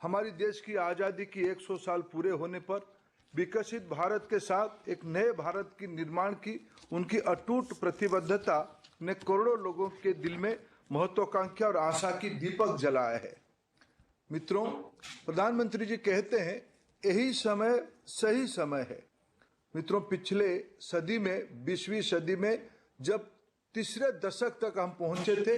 हमारी देश की आज़ादी की 100 साल पूरे होने पर विकसित भारत के साथ एक नए भारत की निर्माण की उनकी अटूट प्रतिबद्धता ने करोड़ों लोगों के दिल में महत्वाकांक्षा और आशा की दीपक जलाया है। मित्रों, प्रधानमंत्री जी कहते हैं यही समय सही समय है। मित्रों, पिछले सदी में 20वीं सदी में जब तीसरे दशक तक हम पहुंचे थे,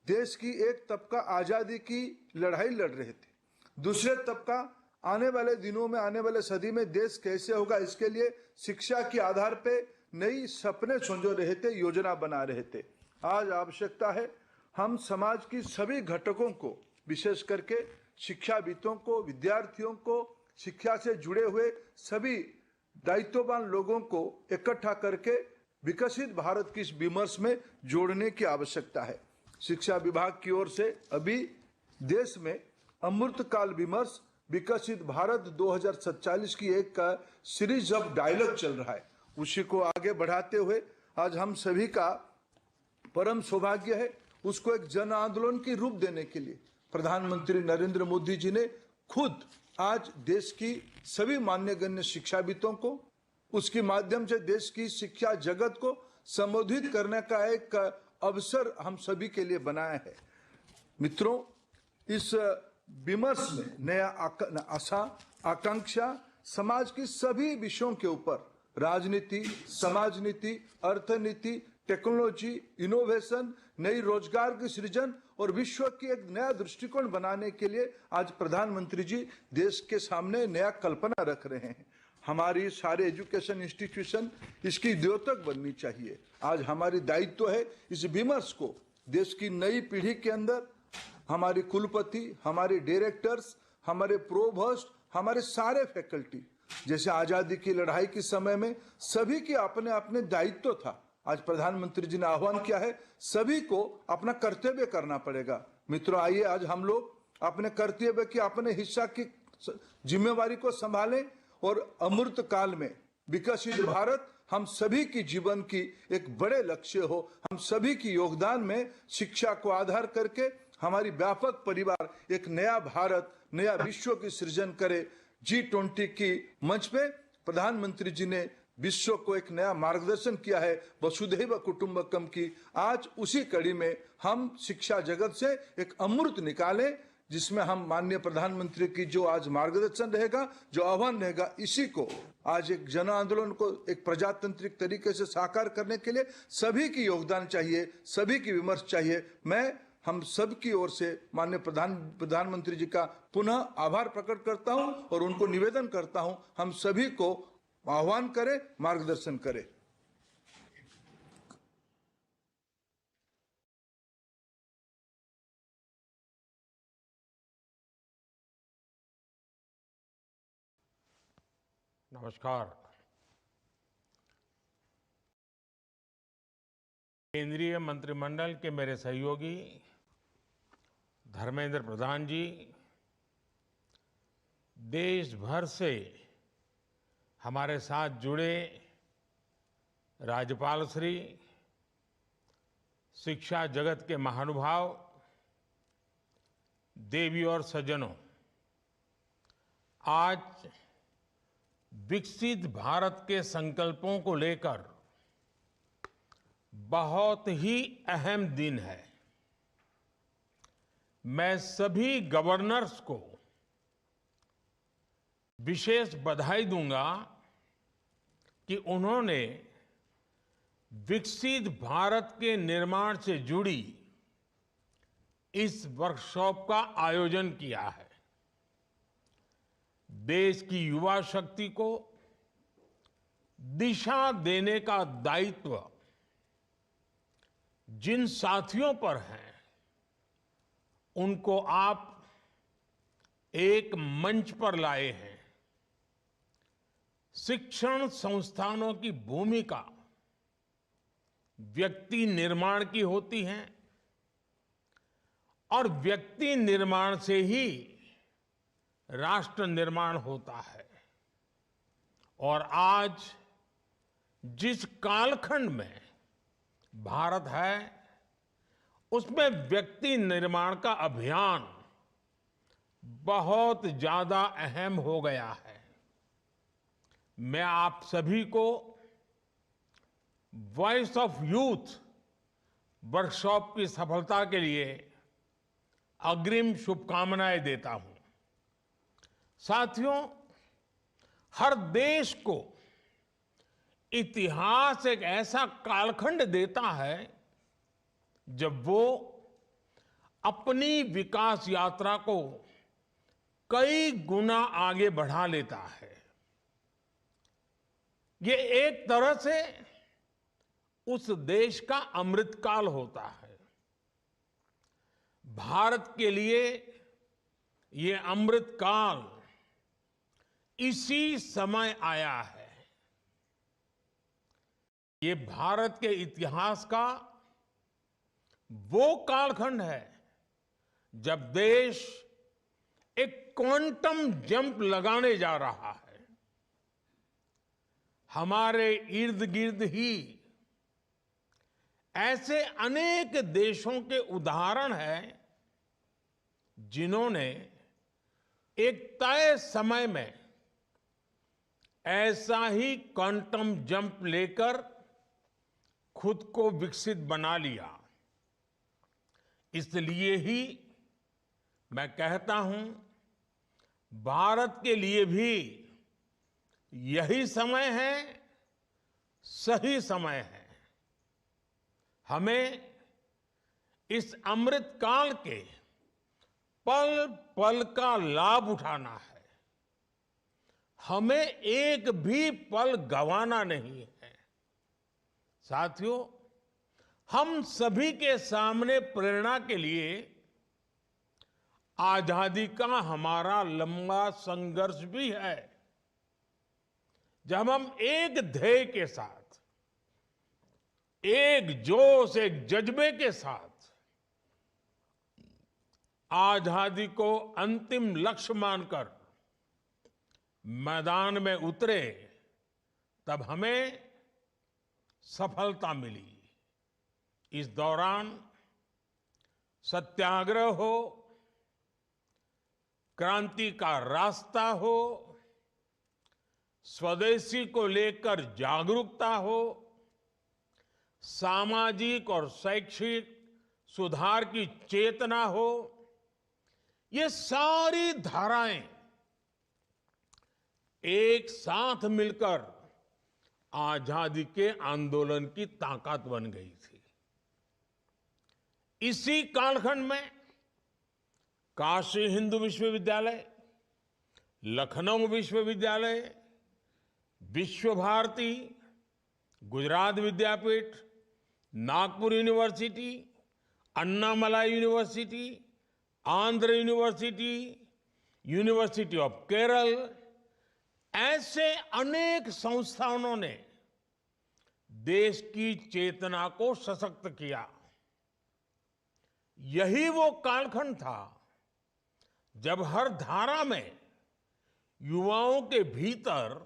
देश की एक तबका आजादी की लड़ाई लड़ रहे थे, दूसरे तबका आने वाले दिनों में, आने वाले सदी में देश कैसे होगा इसके लिए शिक्षा के आधार पे नई सपने संजो रहे थे, योजना बना रहे थे। आज आवश्यकता है हम समाज की सभी घटकों को, विशेष करके शिक्षाविदों को, विद्यार्थियों को, शिक्षा से जुड़े हुए सभी दायित्ववान लोगों को इकट्ठा करके विकसित भारत की इस विमर्श में जोड़ने की आवश्यकता है। शिक्षा विभाग की ओर से अभी देश में अमृतकाल विमर्श विकसित भारत 2047 की एक सीरीज ऑफ डायलॉग चल रहा है। उसी को आगे बढ़ाते हुए आज हम सभी का परम सौभाग्य है उसको एक जन आंदोलन की रूप देने के लिए प्रधानमंत्री नरेंद्र मोदी जी ने खुद आज देश की सभी मान्यगण्य शिक्षाविदों को, उसके माध्यम से देश की शिक्षा जगत को संबोधित करने का एक अवसर हम सभी के लिए बनाया है। मित्रों, इस विमर्श में नया आशा, आकांक्षा समाज की सभी विषयों के ऊपर, राजनीति, समाज नीति, अर्थनीति, टेक्नोलॉजी, इनोवेशन, नई रोजगार की सृजन और विश्व की एक नया दृष्टिकोण बनाने के लिए आज प्रधानमंत्री जी देश के सामने नया कल्पना रख रहे हैं। हमारी सारे एजुकेशन इंस्टीट्यूशन इसकी द्योतक बननी चाहिए। आज हमारी दायित्व है इस विमर्श को देश की नई पीढ़ी के अंदर हमारे कुलपति, हमारे डायरेक्टर्स, हमारे प्रोभोस्ट, हमारे सारे फैकल्टी, जैसे आजादी की लड़ाई के समय में सभी के अपने अपने दायित्व था, आज प्रधानमंत्री जी ने आह्वान किया है सभी को अपना कर्तव्य करना पड़ेगा। मित्रों, आइए आज हम लोग अपने कर्तव्य की, अपने हिस्सा की जिम्मेवारी को संभालें और अमृत काल में विकसित भारत हम सभी की जीवन की एक बड़े लक्ष्य हो। हम सभी की योगदान में शिक्षा को आधार करके हमारी व्यापक परिवार एक नया भारत, नया विश्व की सृजन करे। G20 की मंच पे प्रधानमंत्री जी ने विश्व को एक नया मार्गदर्शन किया है वसुधैव कुटुंबकम की। आज उसी कड़ी में हम शिक्षा जगत से एक अमृत निकालें, जिसमें हम माननीय प्रधानमंत्री की जो आज मार्गदर्शन रहेगा, जो आह्वान रहेगा, इसी को आज एक जन आंदोलन को एक प्रजातांत्रिक तरीके से साकार करने के लिए सभी की योगदान चाहिए, सभी की विमर्श चाहिए। मैं हम सब की ओर से माननीय प्रधानमंत्री जी का पुनः आभार प्रकट करता हूं और उनको निवेदन करता हूं हम सभी को आह्वान करें, मार्गदर्शन करें। नमस्कार। केंद्रीय मंत्रिमंडल के मेरे सहयोगी धर्मेंद्र प्रधान जी, देश भर से हमारे साथ जुड़े राज्यपाल श्री, शिक्षा जगत के महानुभाव, देवी और सज्जनों, आज विकसित भारत के संकल्पों को लेकर बहुत ही अहम दिन है। मैं सभी गवर्नर्स को विशेष बधाई दूंगा कि उन्होंने विकसित भारत के निर्माण से जुड़ी इस वर्कशॉप का आयोजन किया है। देश की युवा शक्ति को दिशा देने का दायित्व जिन साथियों पर है, उनको आप एक मंच पर लाए हैं। शिक्षण संस्थानों की भूमिका व्यक्ति निर्माण की होती है और व्यक्ति निर्माण से ही राष्ट्र निर्माण होता है। और आज जिस कालखंड में भारत है, उसमें व्यक्ति निर्माण का अभियान बहुत ज्यादा अहम हो गया है। मैं आप सभी को वॉइस ऑफ यूथ वर्कशॉप की सफलता के लिए अग्रिम शुभकामनाएं देता हूं। साथियों, हर देश को इतिहास एक ऐसा कालखंड देता है जब वो अपनी विकास यात्रा को कई गुना आगे बढ़ा लेता है। ये एक तरह से उस देश का अमृतकाल होता है। भारत के लिए ये अमृतकाल इसी समय आया है। ये भारत के इतिहास का वो कालखंड है जब देश एक क्वांटम जंप लगाने जा रहा है। हमारे इर्द गिर्द ही ऐसे अनेक देशों के उदाहरण हैं जिन्होंने एक तय समय में ऐसा ही क्वांटम जंप लेकर खुद को विकसित बना लिया। इसलिए ही मैं कहता हूं, भारत के लिए भी यही समय है, सही समय है। हमें इस अमृत काल के पल पल का लाभ उठाना है। हमें एक भी पल गंवाना नहीं है। साथियों, हम सभी के सामने प्रेरणा के लिए आजादी का हमारा लंबा संघर्ष भी है। जब हम एक ध्येय के साथ, एक जोश, एक जज्बे के साथ आजादी को अंतिम लक्ष्य मानकर मैदान में उतरे, तब हमें सफलता मिली। इस दौरान सत्याग्रह हो, क्रांति का रास्ता हो, स्वदेशी को लेकर जागरूकता हो, सामाजिक और शैक्षिक सुधार की चेतना हो, ये सारी धाराएं एक साथ मिलकर आजादी के आंदोलन की ताकत बन गई थी। इसी कालखंड में काशी हिंदू विश्वविद्यालय, लखनऊ विश्वविद्यालय, Vishwa Bharati, Gujarat Vidyapith, Nagpur university, Annamalai university, Andhra university, university of Kerala, ऐसे अनेक संस्थानों ने देश की चेतना को सशक्त किया। यही वो कालखंड था जब हर धारा में युवाओं के भीतर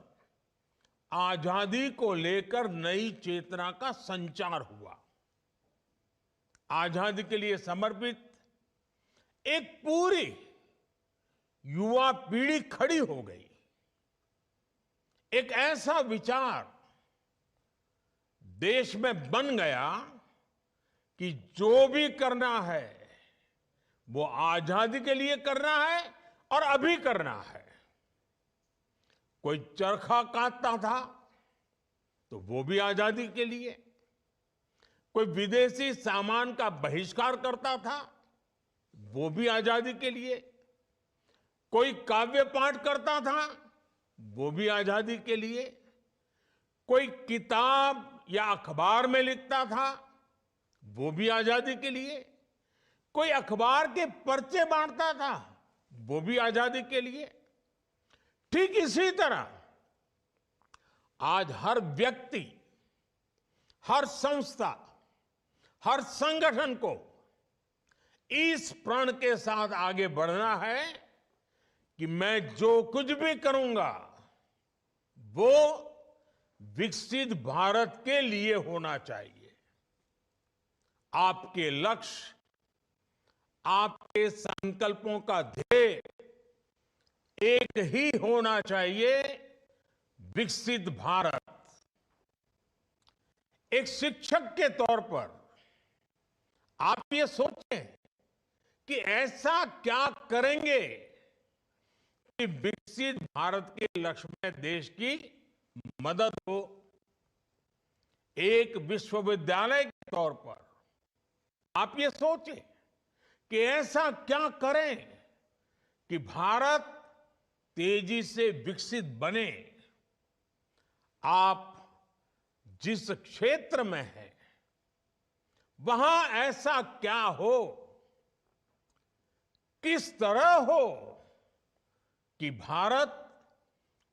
आजादी को लेकर नई चेतना का संचार हुआ। आजादी के लिए समर्पित एक पूरी युवा पीढ़ी खड़ी हो गई। एक ऐसा विचार देश में बन गया कि जो भी करना है वो आजादी के लिए करना है और अभी करना है। कोई चरखा काटता था तो वो भी आजादी के लिए, कोई विदेशी सामान का बहिष्कार करता था वो भी आजादी के लिए, कोई काव्य पाठ करता था वो भी आजादी के लिए, कोई किताब या अखबार में लिखता था वो भी आजादी के लिए, कोई अखबार के पर्चे बांटता था वो भी आजादी के लिए। ठीक इसी तरह आज हर व्यक्ति, हर संस्था, हर संगठन को इस प्रण के साथ आगे बढ़ना है कि मैं जो कुछ भी करूंगा वो विकसित भारत के लिए होना चाहिए। आपके लक्ष्य, आपके संकल्पों का ध्येय एक ही होना चाहिए, विकसित भारत। एक शिक्षक के तौर पर आप ये सोचें कि ऐसा क्या करेंगे कि विकसित भारत के लक्ष्य में देश की मदद हो। एक विश्वविद्यालय के तौर पर आप ये सोचें कि ऐसा क्या करें कि भारत तेजी से विकसित बने। आप जिस क्षेत्र में हैं, वहां ऐसा क्या हो, किस तरह हो कि भारत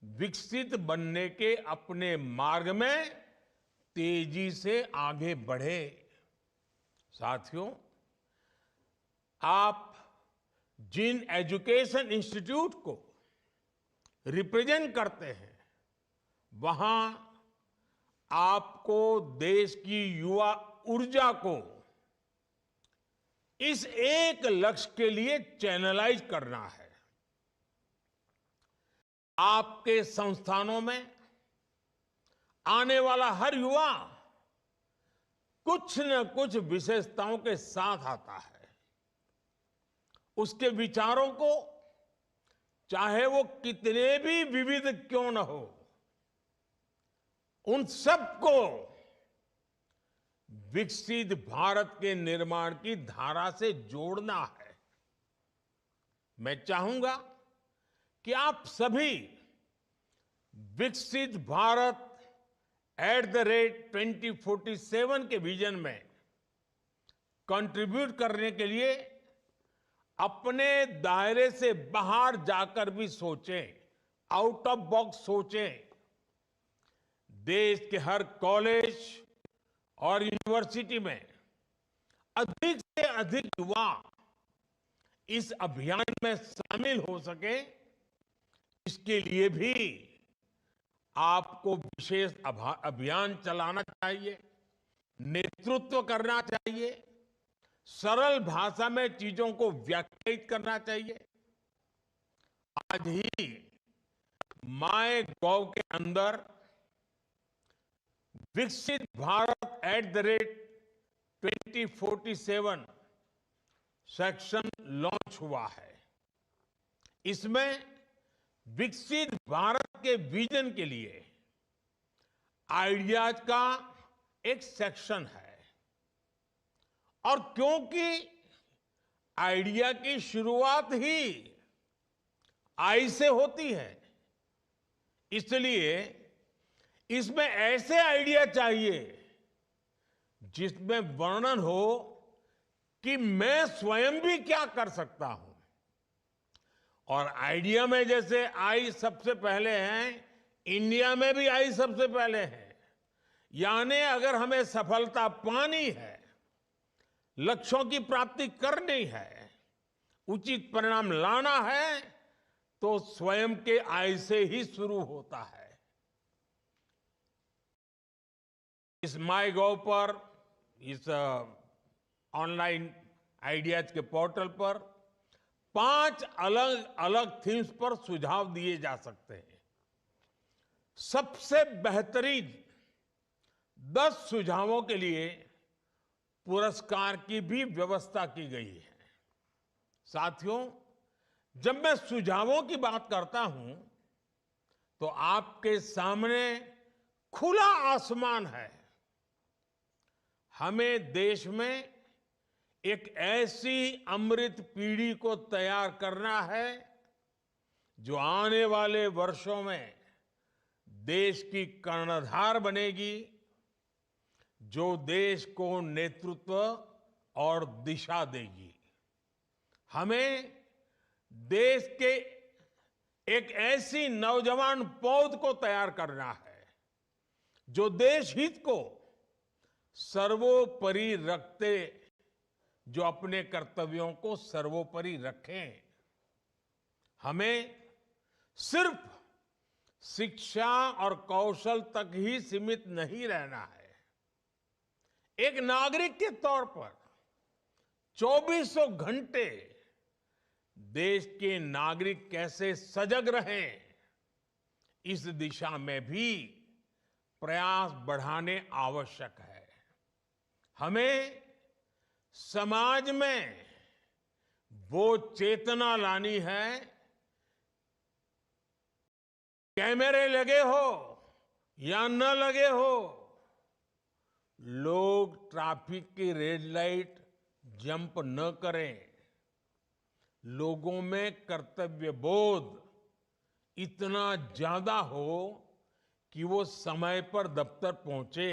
विकसित बनने के अपने मार्ग में तेजी से आगे बढ़े। साथियों, आप जिन एजुकेशन इंस्टीट्यूट को रिप्रेजेंट करते हैं, वहां आपको देश की युवा ऊर्जा को इस एक लक्ष्य के लिए चैनलाइज करना है। आपके संस्थानों में आने वाला हर युवा कुछ न कुछ विशेषताओं के साथ आता है। उसके विचारों को, चाहे वो कितने भी विविध क्यों न हो, उन सबको विकसित भारत के निर्माण की धारा से जोड़ना है। मैं चाहूंगा कि आप सभी विकसित भारत @2047 के विजन में कंट्रीब्यूट करने के लिए अपने दायरे से बाहर जाकर भी सोचें, आउट ऑफ बॉक्स सोचें। देश के हर कॉलेज और यूनिवर्सिटी में अधिक से अधिक युवा इस अभियान में शामिल हो सके, इसके लिए भी आपको विशेष अभियान चलाना चाहिए, नेतृत्व करना चाहिए, सरल भाषा में चीजों को व्याख्यायित करना चाहिए। आज ही माय गॉव के अंदर विकसित भारत @2047 सेक्शन लॉन्च हुआ है। इसमें विकसित भारत के विजन के लिए आइडियाज का एक सेक्शन है। और क्योंकि आइडिया की शुरुआत ही आई से होती है, इसलिए इसमें ऐसे आइडिया चाहिए जिसमें वर्णन हो कि मैं स्वयं भी क्या कर सकता हूं। और आइडिया में जैसे आई सबसे पहले है, इंडिया में भी आई सबसे पहले है। यानी अगर हमें सफलता पानी है, लक्ष्यों की प्राप्ति करनी है, उचित परिणाम लाना है, तो स्वयं के आय से ही शुरू होता है। इस माय गॉव पर, इस ऑनलाइन आइडियाज के पोर्टल पर 5 अलग अलग थीम्स पर सुझाव दिए जा सकते हैं। सबसे बेहतरीन 10 सुझावों के लिए पुरस्कार की भी व्यवस्था की गई है। साथियों, जब मैं सुझावों की बात करता हूं, तो आपके सामने खुला आसमान है। हमें देश में एक ऐसी अमृत पीढ़ी को तैयार करना है जो आने वाले वर्षों में देश की कर्णधार बनेगी, जो देश को नेतृत्व और दिशा देगी। हमें देश के एक ऐसी नौजवान पौध को तैयार करना है जो देश हित को सर्वोपरि रखते, जो अपने कर्तव्यों को सर्वोपरि रखें। हमें सिर्फ शिक्षा और कौशल तक ही सीमित नहीं रहना है। एक नागरिक के तौर पर 2400 घंटे देश के नागरिक कैसे सजग रहें, इस दिशा में भी प्रयास बढ़ाने आवश्यक है। हमें समाज में वो चेतना लानी है, कैमरे लगे हो या न लगे हो, लोग ट्रैफिक की रेड लाइट जंप न करें। लोगों में कर्तव्य बोध इतना ज्यादा हो कि वो समय पर दफ्तर पहुंचे,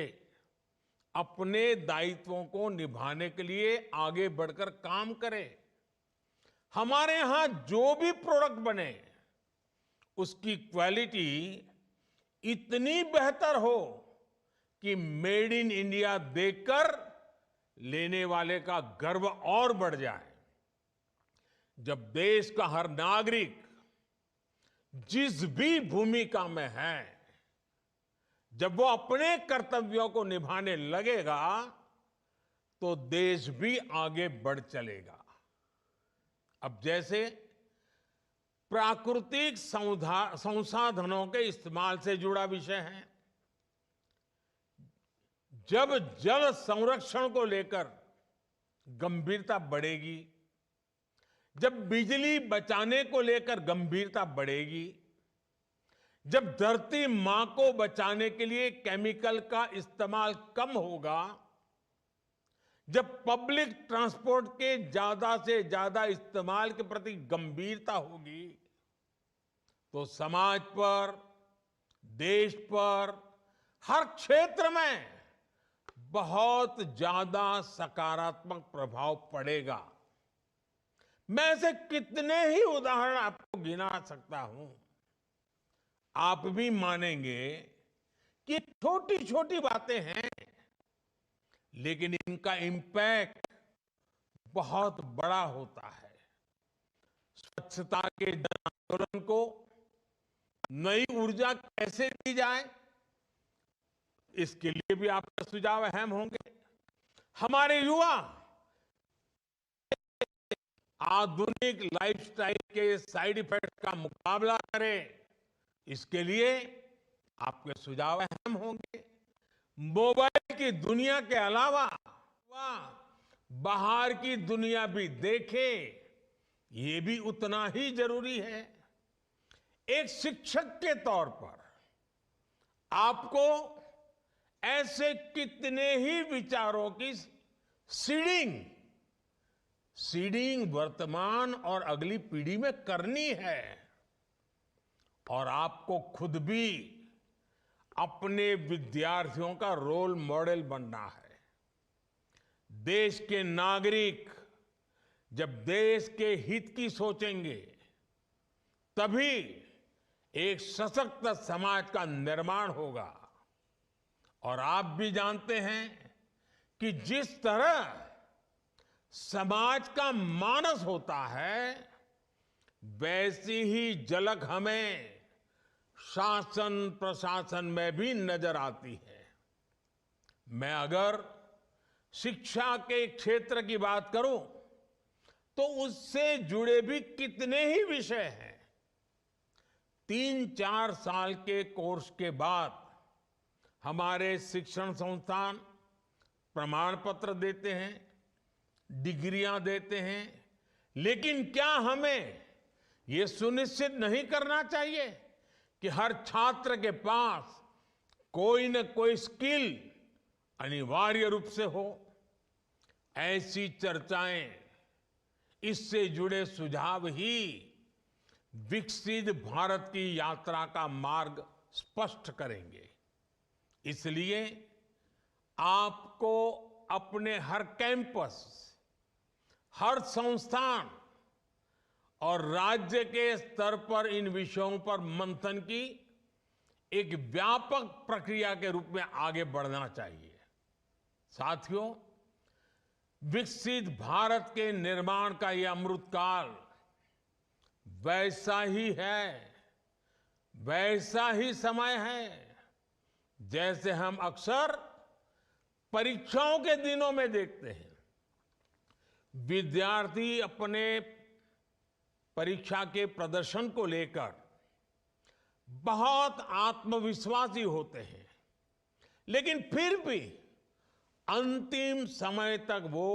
अपने दायित्वों को निभाने के लिए आगे बढ़कर काम करें। हमारे यहां जो भी प्रोडक्ट बने उसकी क्वालिटी इतनी बेहतर हो कि मेड इन इंडिया देखकर लेने वाले का गर्व और बढ़ जाए। जब देश का हर नागरिक जिस भी भूमिका में है, जब वो अपने कर्तव्यों को निभाने लगेगा तो देश भी आगे बढ़ चलेगा। अब जैसे प्राकृतिक संसाधनों के इस्तेमाल से जुड़ा विषय है, जब जल संरक्षण को लेकर गंभीरता बढ़ेगी, जब बिजली बचाने को लेकर गंभीरता बढ़ेगी, जब धरती मां को बचाने के लिए केमिकल का इस्तेमाल कम होगा, जब पब्लिक ट्रांसपोर्ट के ज्यादा से ज्यादा इस्तेमाल के प्रति गंभीरता होगी, तो समाज पर, देश पर, हर क्षेत्र में बहुत ज्यादा सकारात्मक प्रभाव पड़ेगा। मैं ऐसे कितने ही उदाहरण आपको गिना सकता हूं। आप भी मानेंगे कि छोटी छोटी बातें हैं, लेकिन इनका इंपैक्ट बहुत बड़ा होता है। स्वच्छता के जन आंदोलन को नई ऊर्जा कैसे दी जाए, इसके लिए भी आपके सुझाव अहम होंगे। हमारे युवा आधुनिक लाइफस्टाइल के साइड इफेक्ट का मुकाबला करें, इसके लिए आपके सुझाव अहम होंगे। मोबाइल की दुनिया के अलावा बाहर की दुनिया भी देखें, ये भी उतना ही जरूरी है। एक शिक्षक के तौर पर आपको ऐसे कितने ही विचारों की सीडिंग वर्तमान और अगली पीढ़ी में करनी है, और आपको खुद भी अपने विद्यार्थियों का रोल मॉडल बनना है। देश के नागरिक जब देश के हित की सोचेंगे, तभी एक सशक्त समाज का निर्माण होगा। और आप भी जानते हैं कि जिस तरह समाज का मानस होता है, वैसी ही झलक हमें शासन प्रशासन में भी नजर आती है। मैं अगर शिक्षा के क्षेत्र की बात करूं, तो उससे जुड़े भी कितने ही विषय हैं। 3-4 साल के कोर्स के बाद हमारे शिक्षण संस्थान प्रमाण पत्र देते हैं, डिग्रियां देते हैं, लेकिन क्या हमें यह सुनिश्चित नहीं करना चाहिए कि हर छात्र के पास कोई न कोई स्किल अनिवार्य रूप से हो? ऐसी चर्चाएं, इससे जुड़े सुझाव ही विकसित भारत की यात्रा का मार्ग स्पष्ट करेंगे। इसलिए आपको अपने हर कैंपस, हर संस्थान और राज्य के स्तर पर इन विषयों पर मंथन की एक व्यापक प्रक्रिया के रूप में आगे बढ़ना चाहिए। साथियों, विकसित भारत के निर्माण का यह अमृतकाल वैसा ही है, वैसा ही समय है जैसे हम अक्सर परीक्षाओं के दिनों में देखते हैं। विद्यार्थी अपने परीक्षा के प्रदर्शन को लेकर बहुत आत्मविश्वासी होते हैं, लेकिन फिर भी अंतिम समय तक वो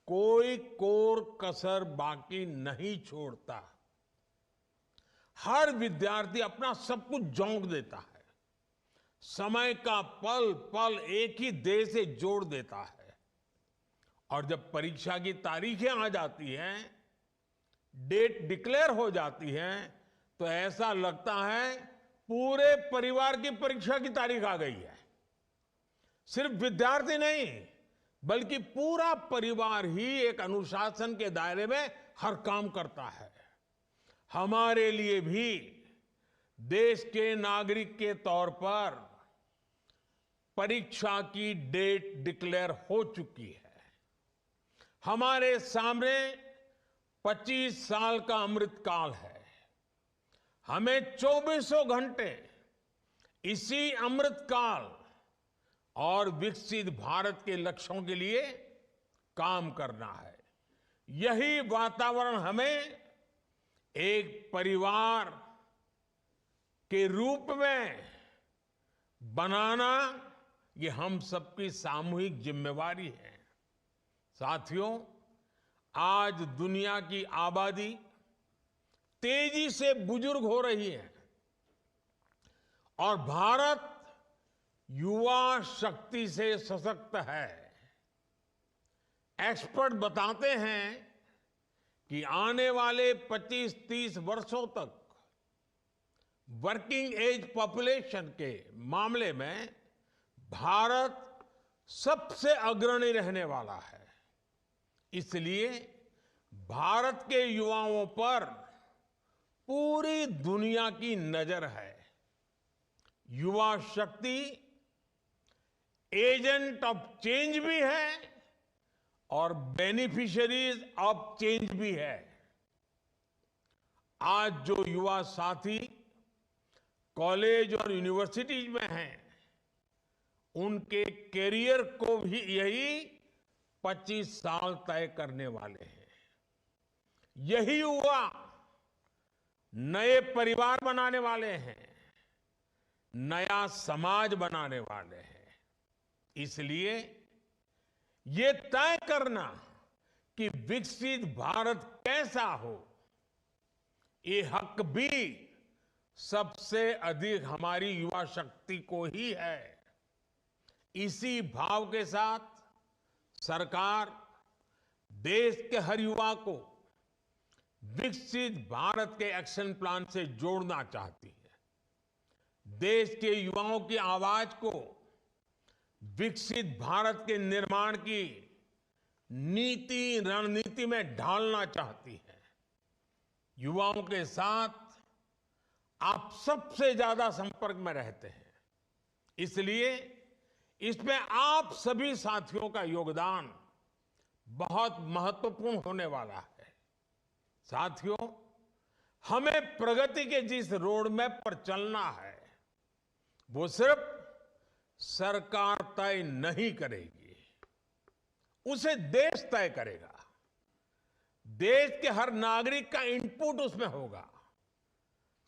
कोई कोर कसर बाकी नहीं छोड़ता। हर विद्यार्थी अपना सब कुछ झोंक देता है, समय का पल पल एक ही देश से जोड़ देता है, और जब परीक्षा की तारीखें आ जाती हैं, डेट डिक्लेयर हो जाती है, तो ऐसा लगता है पूरे परिवार की परीक्षा की तारीख आ गई है। सिर्फ विद्यार्थी नहीं, बल्कि पूरा परिवार ही एक अनुशासन के दायरे में हर काम करता है। हमारे लिए भी देश के नागरिक के तौर पर परीक्षा की डेट डिक्लेयर हो चुकी है। हमारे सामने 25 साल का अमृतकाल है। हमें 24 घंटे इसी अमृतकाल और विकसित भारत के लक्ष्यों के लिए काम करना है। यही वातावरण हमें एक परिवार के रूप में बनाना, ये हम सबकी सामूहिक जिम्मेवारी है। साथियों, आज दुनिया की आबादी तेजी से बुजुर्ग हो रही है और भारत युवा शक्ति से सशक्त है। एक्सपर्ट बताते हैं कि आने वाले 25-30 वर्षों तक वर्किंग एज पॉपुलेशन के मामले में भारत सबसे अग्रणी रहने वाला है। इसलिए भारत के युवाओं पर पूरी दुनिया की नजर है। युवा शक्ति एजेंट ऑफ चेंज भी है और बेनिफिशियरीज ऑफ चेंज भी है। आज जो युवा साथी कॉलेज और यूनिवर्सिटीज में हैं, उनके कैरियर को भी यही 25 साल तय करने वाले हैं। यही युवा नए परिवार बनाने वाले हैं, नया समाज बनाने वाले हैं। इसलिए ये तय करना कि विकसित भारत कैसा हो, ये हक भी सबसे अधिक हमारी युवा शक्ति को ही है। इसी भाव के साथ सरकार देश के हर युवा को विकसित भारत के एक्शन प्लान से जोड़ना चाहती है। देश के युवाओं की आवाज को विकसित भारत के निर्माण की नीति रणनीति में ढालना चाहती है। युवाओं के साथ आप सबसे ज्यादा संपर्क में रहते हैं, इसलिए इसमें आप सभी साथियों का योगदान बहुत महत्वपूर्ण होने वाला है। साथियों, हमें प्रगति के जिस रोड मैप पर चलना है, वो सिर्फ सरकार तय नहीं करेगी, उसे देश तय करेगा। देश के हर नागरिक का इनपुट उसमें होगा,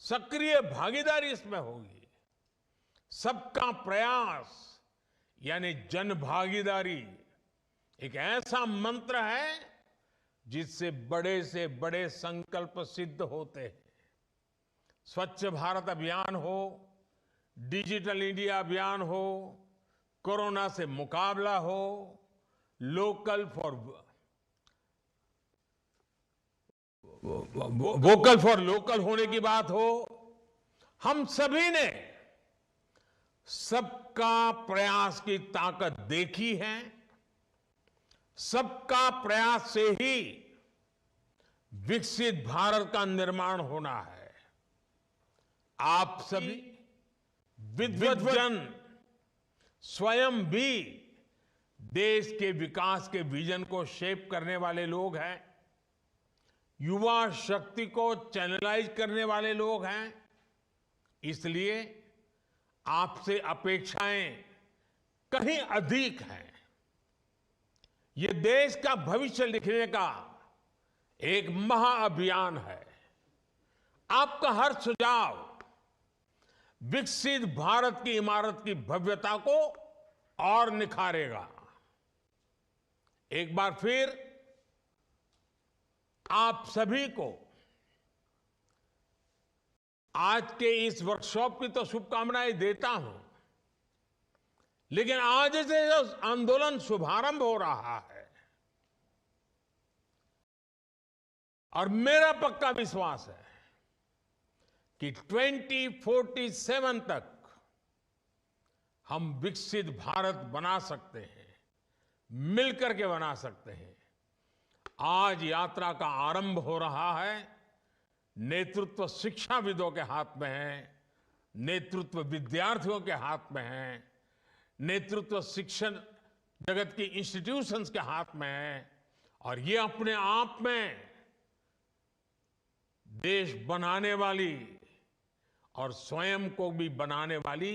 सक्रिय भागीदारी इसमें होगी। सबका प्रयास यानी जन भागीदारी एक ऐसा मंत्र है जिससे बड़े से बड़े संकल्प सिद्ध होते हैं। स्वच्छ भारत अभियान हो, डिजिटल इंडिया अभियान हो, कोरोना से मुकाबला हो, वोकल फॉर लोकल होने की बात हो, हम सभी ने सबका प्रयास की ताकत देखी है। सबका प्रयास से ही विकसित भारत का निर्माण होना है। आप सभी विद्वज्जन स्वयं भी देश के विकास के विजन को शेप करने वाले लोग हैं, युवा शक्ति को चैनलाइज करने वाले लोग हैं। इसलिए आपसे अपेक्षाएं कहीं अधिक हैं। ये देश का भविष्य लिखने का एक महाअभियान है। आपका हर सुझाव विकसित भारत की इमारत की भव्यता को और निखारेगा। एक बार फिर आप सभी को आज के इस वर्कशॉप की तो शुभकामनाएं देता हूं, लेकिन आज से जो आंदोलन शुभारंभ हो रहा है और मेरा पक्का विश्वास है कि 2047 तक हम विकसित भारत बना सकते हैं, मिलकर के बना सकते हैं। आज यात्रा का आरंभ हो रहा है। नेतृत्व शिक्षाविदों के हाथ में है, नेतृत्व विद्यार्थियों के हाथ में है, नेतृत्व शिक्षण जगत की इंस्टीट्यूशंस के हाथ में है, और ये अपने आप में देश बनाने वाली और स्वयं को भी बनाने वाली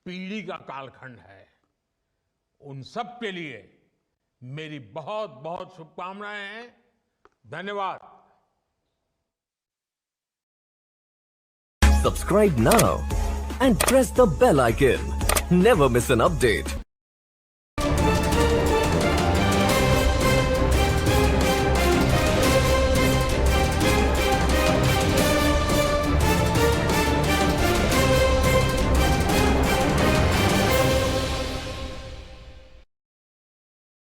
पीढ़ी का कालखंड है। उन सब के लिए मेरी बहुत बहुत शुभकामनाएं हैं। धन्यवाद। Subscribe now and press the bell icon. Never miss an update.